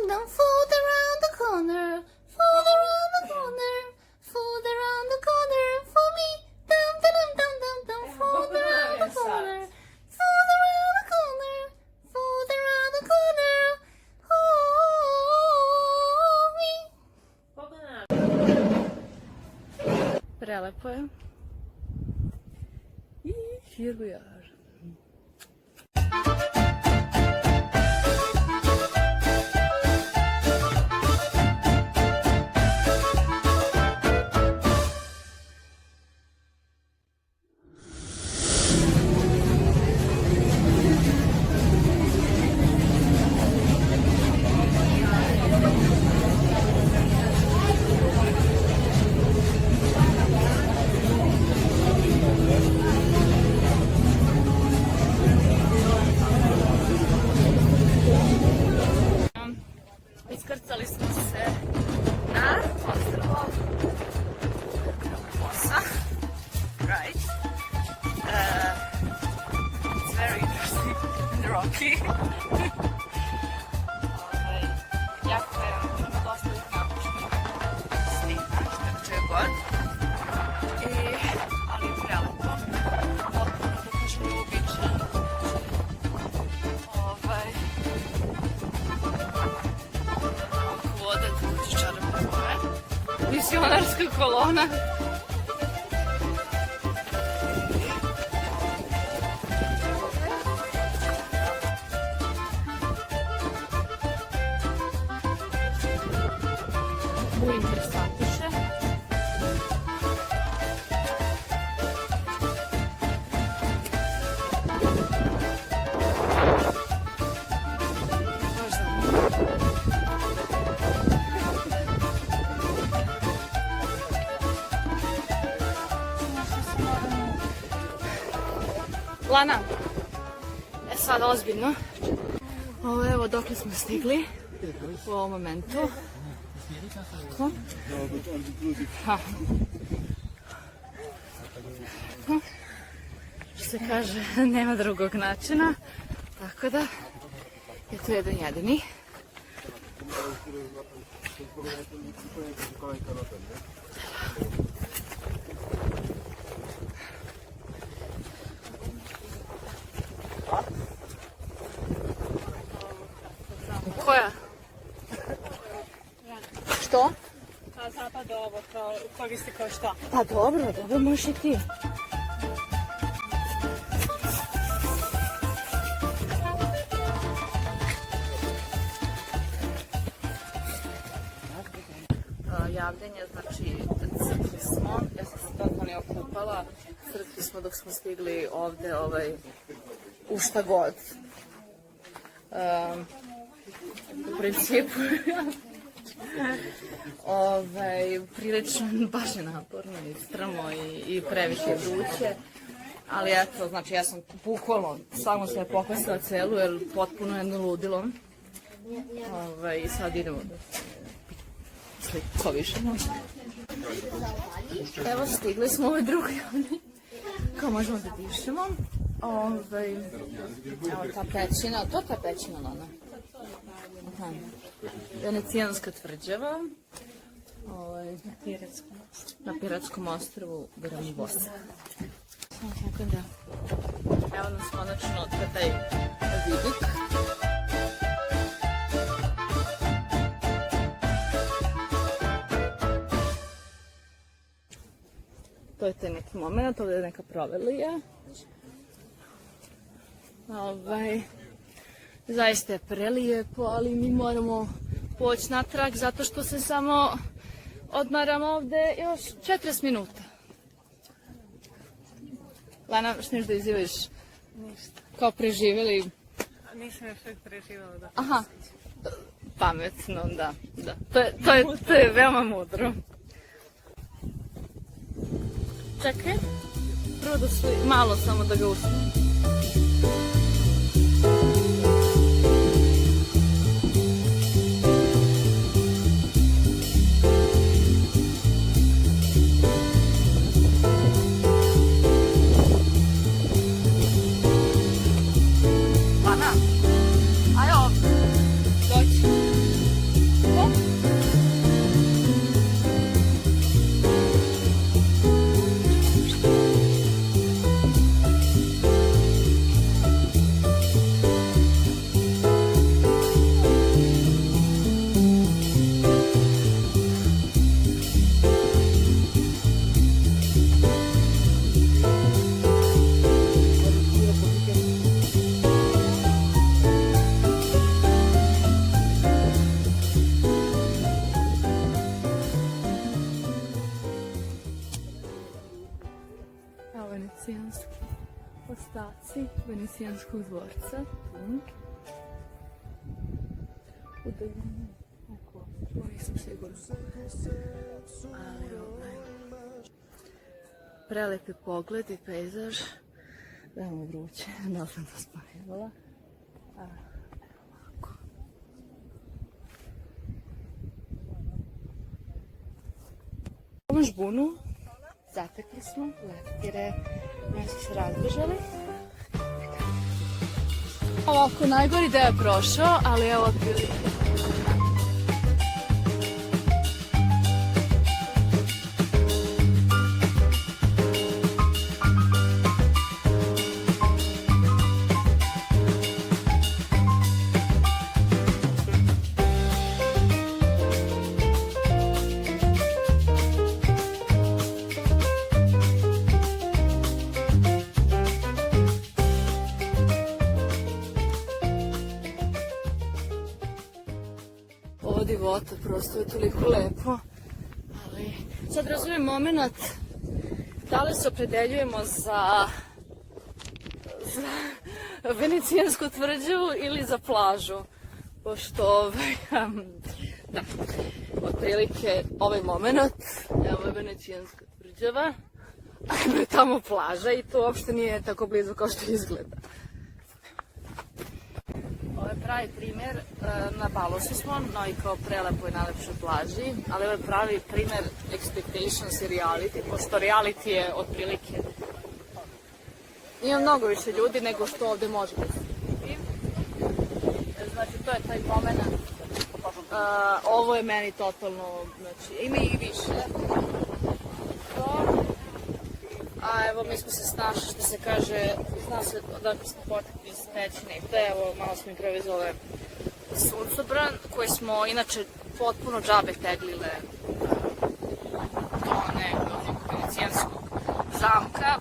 dum, food around the corner, food around the corner, food around the corner for me. Dum dum dum dum dum, food around the corner, food around the corner, food around the corner. Oh, me. Prelepo je. I here we are. Iskrcali smo se na ostrvo Fossa, right? It's very interesting and rocky. Jako je dosta ih napuštenih slika, što je god. Ali je prelepo, potpuno da kažem uobičajeno. Misionarska kolona. Ovo je interesantiše. Lana, sad ozbiljno. Evo dokle smo stigli u ovom momentu. Što se kaže, nema drugog načina, tako da je to jedan jedini. Koja? Što? A zapad ovo, koristi kao šta? Pa dobro, možeš i ti. Javljanje, znači crkli smo, ja sam se totalno okupala, crkli smo dok smo stigli ovde u šta god. U principu prilično baš je naporno i strmo i previše vruće, ali eto, znači ja sam bukvalno samo se pokosila celu jer potpuno jedno ludilo i sad idemo da sliko više. Evo stigli smo ovoj drugoj kao možemo da dišemo. Evo ta pećina, to ta pećina, Lana. Venecijanska tvrđava na Piratskom ostrvu Granovosa. Tako da, evo nas konačno taj vidik. To je taj neki moment, ovdje je neka provelija. Zaista je prelijepo, ali mi moramo poći natrag zato što se samo odmaramo ovde još 40 minuta. Lana, šteniš da izjaviš? Ništa. Kao preživjeli? Nisam još uvijek preživjela, da. Aha, pametno, da. To je veoma mudro. Čekaj, prvo da malo samo da ga usnim. ostaci Venecijanskog dvorca. Tu. Udaljeni oko, nisam sigurna. Ali prelepi pogled i pejzaž. Veoma vruće, da sam to spomenula. Ovom žbunu zatekli smo leptire, nešto se razdržali. Ovako, najgori deo je prošao, ali evo otprilike. Ovo divota prosto je toliko lepo, ali sad razumijem moment da li se opredeljujemo za Venecijansku tvrđavu ili za plažu, pošto da, otprilike ovaj moment, evo je Venecijanska tvrđava, a je tamo plaža i to uopšte nije tako blizu kao što izgleda. Ovo je pravi primjer, na Balosu smo, no i kao prelepoj i najlepšoj plaži, ali ovo je pravi primjer expectations i reality, pošto reality je otprilike ima mnogo više ljudi nego što ovde može da se vidi. Znači, to je taj moment. Ovo je meni totalno, znači, ima i više. A evo, mi smo se snašli, što se kaže, zna se odakle smo potekli iz pećine i te, evo, malo smo improvizovali suncobran, koji smo inače potpuno džabe teglile do nekog venecijanskog zamka.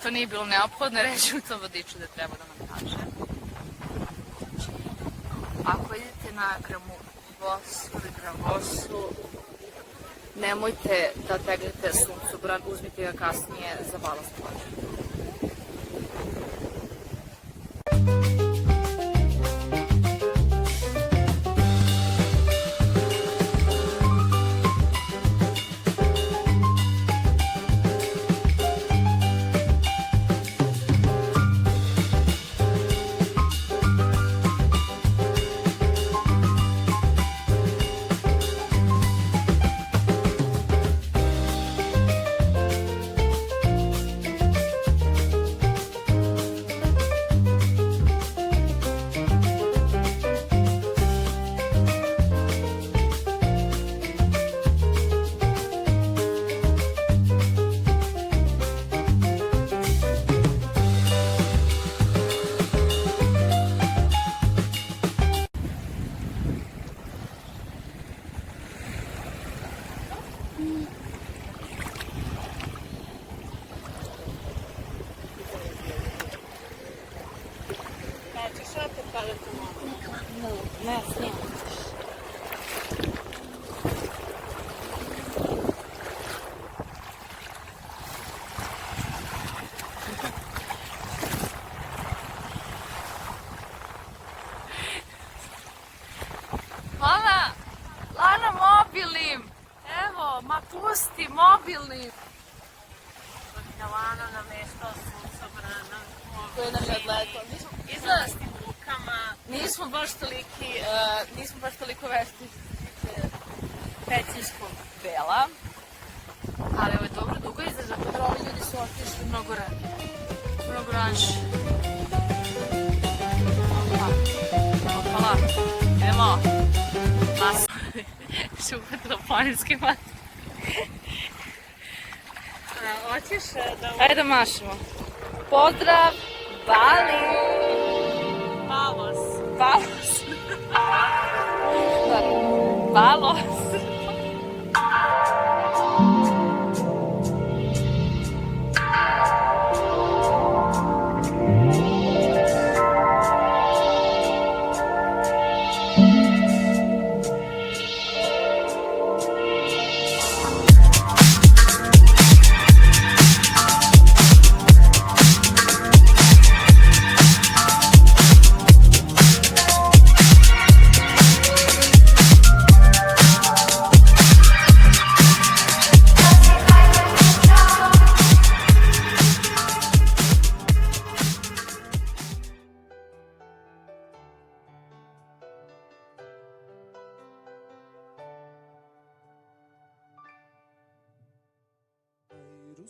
To nije bilo neophodno reći u tom vodiču da treba da nam kaže. Ako idete na Gravosu, nemojte da teglite suncobran, uzmite ga kasnije za balast plažu. Ne, snimam. Lana, mobilnim! Evo, ma pusti, mobilnim! Lana na mesto suncobrana. To je nam je odletao. Izlastim lukama. Nismo baš toliko vešti pećinskog dela, ali ovo je dobro dugo izraža, pa ovi ljudi su otišli mnogo ranše. Opala, idemo. Šupatilo planinski mat. Hoćeš da... Ajde da mašemo. Pozdrav, Bali! Balos. Balos. Balos.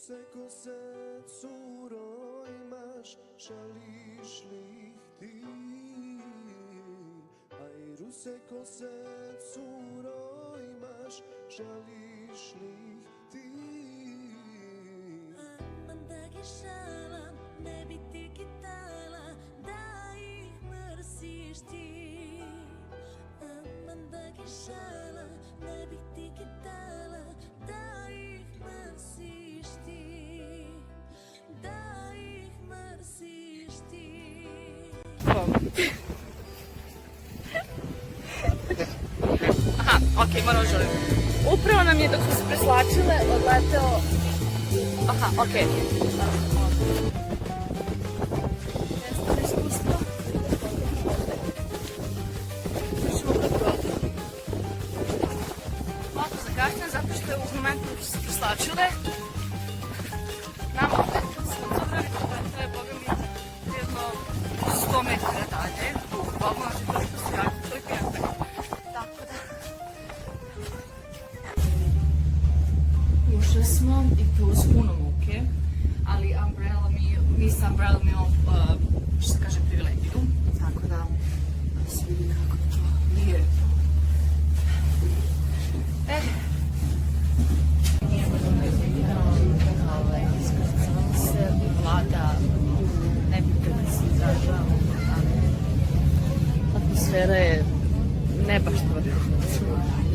Ruse kose, curo, imaš, žališ li ih ti? Aj, ruse kose, curo, imaš, žališ li ih ti? Aman da šalam, ne bi ti kitala, da ih mrziš ti. Aman da šalam, ne bi ti kitala, da ih mrziš ti. Da ih mrziš ti. Aha, okej, moram želim. Upravo nam je dok su se preslačile odleteo... Aha, okej. Jeste iskustvo. Možemo kratko. Malo zakašnjem zato što je u momentu dok su se preslačile. Nama odleteo suncovreme, to je boga mi jedno 100 metara dalje. Bukvalno, znači toliko se jako, toliko jako. Tako da. Ušli smo i to uz puno muke, ali Umbrella mi sa Umbrella mi imamo, što se kaže, privilegiju, tako da se vidi kako je to lijepo. Iskrcala se vlada, ne bih da se izražavamo, ali atmosfera je ne baš vrhunska.